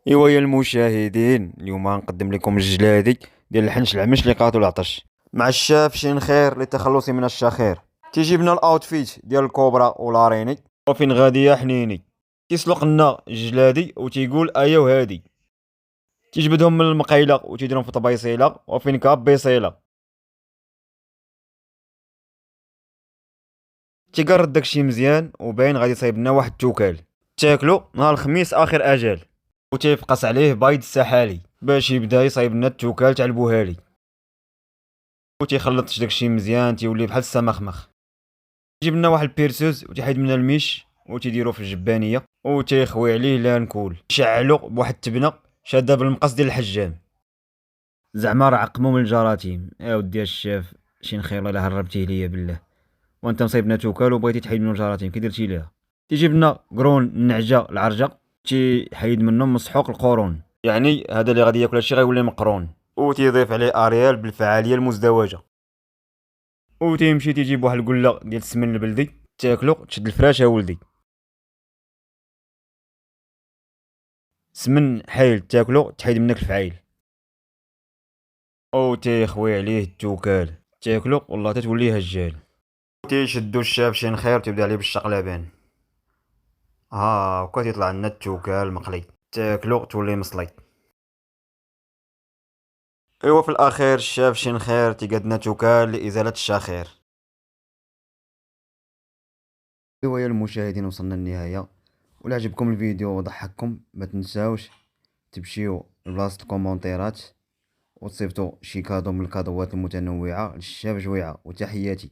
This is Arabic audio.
ايوا يا المشاهدين، اليوم غنقدم لكم الجلادي ديال الحنش العمش اللي قاتل العطش مع الشاف شين خير للتخلص من الشخير. تيجي بنا الاوتفيت ديال الكوبرا ولاريني وفين غادي يا حنيني. تيسلق لنا الجلادي وتيقول ايا وهادي. تيجبدهم من المقيله وتيديرهم في طبيصيله وفين كاب بيصيله. تيقرد داكشي مزيان وباين غادي يصايب لنا واحد التوكال تاكلو نهار الخميس اخر اجال، وتيفقس عليه بايض السحالي باش يبدا يصايب لنا التوكال تاع البوهالي. وتيخلط داكشي مزيان تيولي بحال السمخمخ. جيب لنا واحد البيرسوز وتيحيد منها الميش وتيديرو في الجبانيه وتيخوي عليه لانكول، يشعلو بواحد التبنه شاده بالمقص ديال الحجام. زعما راه عقمو من الجراثيم يا ودي الشاف. شي نخير الا هربتيه ليا بالله، وانت مصيبنا توكال وبغيتي تحيد منو الجراثيم كي درتي ليها. تيجيب لنا قرون النعجه العرجه تيحيد منهم مسحوق القرون، يعني هذا اللي غادي ياكل هادشي غيولي مقرون. وتيضيف عليه اريال بالفعاليه المزدوجه. وتيمشي تيجيب واحد القله ديال السمن البلدي تاكلو تشد الفراشه ولدي. سمن حايل تاكلو تحيد منك الفعايل. او تيخوي عليه التوكال تاكلو والله تتولي هجال. تيشدو الشاب شين خير تيبدا عليه بالشقلبان. وكا تيطلع لنا التوكال مقلي تاكلو تولي مصلي. ايوا في الاخير الشاب شين خير تيقادنا توكال لازاله الشخير. ايوا يا المشاهدين وصلنا للنهايه، ولا عجبكم الفيديو وضحككم ما تنساوش تمشيو لبلاصه الكومونتيرات وتصيفطوا شي كادو من الكادوات المتنوعه للشاب جويعه. وتحياتي.